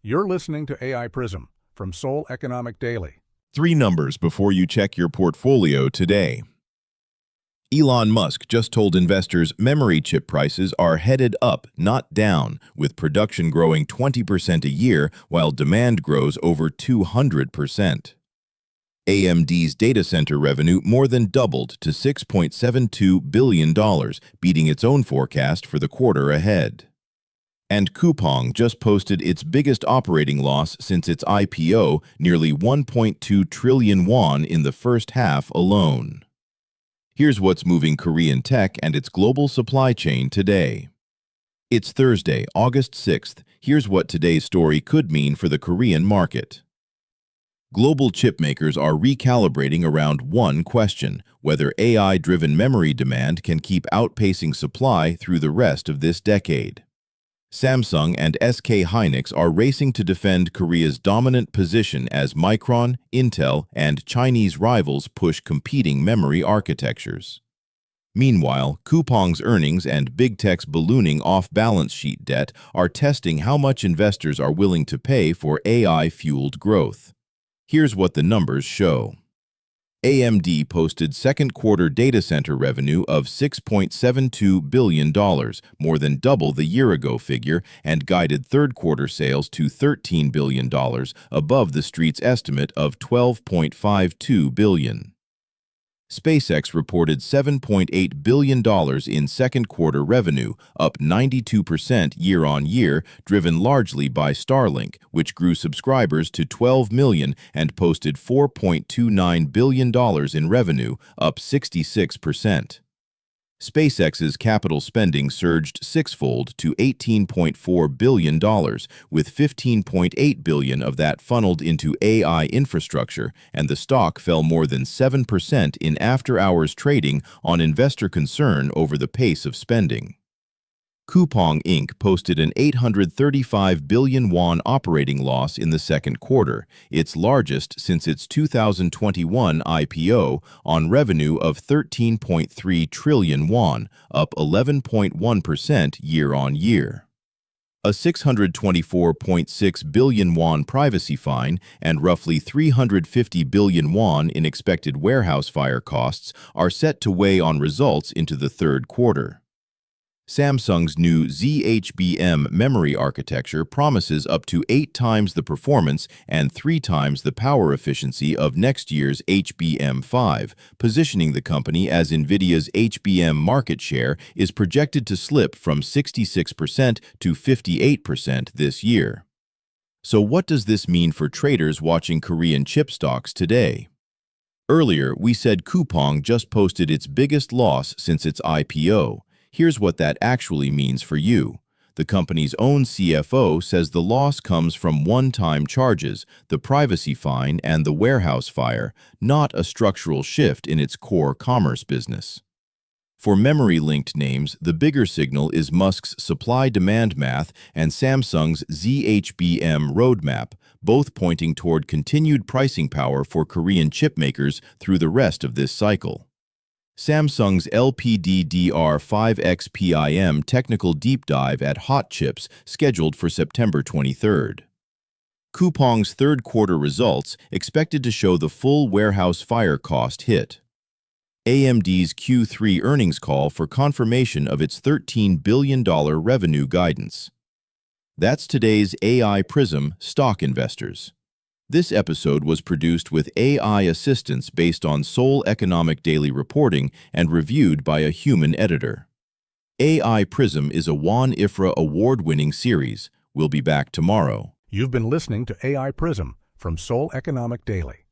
You're listening to AI Prism from Seoul Economic Daily. Three numbers before you check your portfolio today. Elon Musk just told investors memory chip prices are headed up, not down, with production growing 20% a year while demand grows over 200%. AMD's data center revenue more than doubled to $6.72 billion, beating its own forecast for the quarter ahead. And Coupang just posted its biggest operating loss since its IPO, nearly 1.2 trillion won in the first half alone. Here's what's moving Korean tech and its global supply chain today. It's Thursday, August 6th. Here's what today's story could mean for the Korean market. Global chipmakers are recalibrating around one question: whether AI-driven memory demand can keep outpacing supply through the rest of this decade. Samsung and SK Hynix are racing to defend Korea's dominant position as Micron, Intel, and Chinese rivals push competing memory architectures. Meanwhile, Coupang's earnings and big tech's ballooning off-balance sheet debt are testing how much investors are willing to pay for AI-fueled growth. Here's what the numbers show. AMD posted second-quarter data center revenue of $6.72 billion, more than double the year-ago figure, and guided third-quarter sales to $13 billion, above the street's estimate of $12.52 billion. SpaceX reported $7.8 billion in second-quarter revenue, up 92% year-on-year, driven largely by Starlink, which grew subscribers to 12 million and posted $4.29 billion in revenue, up 66%. SpaceX's capital spending surged sixfold to $18.4 billion, with $15.8 billion of that funneled into AI infrastructure, and the stock fell more than 7% in after-hours trading on investor concern over the pace of spending. Coupang Inc. posted an 835 billion won operating loss in the second quarter, its largest since its 2021 IPO, on revenue of 13.3 trillion won, up 11.1% year-on-year. A 624.6 billion won privacy fine and roughly 350 billion won in expected warehouse fire costs are set to weigh on results into the third quarter. Samsung's new zHBM memory architecture promises up to 8 times the performance and 3 times the power efficiency of next year's HBM5, positioning the company as Nvidia's HBM market share is projected to slip from 66% to 58% this year. So what does this mean for traders watching Korean chip stocks today? Earlier, we said Coupang just posted its biggest loss since its IPO. Here's what that actually means for you. The company's own CFO says the loss comes from one-time charges, the privacy fine and the warehouse fire, not a structural shift in its core commerce business. For memory-linked names, the bigger signal is Musk's supply-demand math and Samsung's zHBM roadmap, both pointing toward continued pricing power for Korean chipmakers through the rest of this cycle. Samsung's LPDDR5X PIM technical deep dive at Hot Chips scheduled for September 23rd. Coupang's third-quarter results expected to show the full warehouse fire cost hit. AMD's Q3 earnings call for confirmation of its $13 billion revenue guidance. That's today's AI Prism Stock Investors. This episode was produced with AI assistance based on Seoul Economic Daily reporting and reviewed by a human editor. AI Prism is a Won IFRA award-winning series. We'll be back tomorrow. You've been listening to AI Prism from Seoul Economic Daily.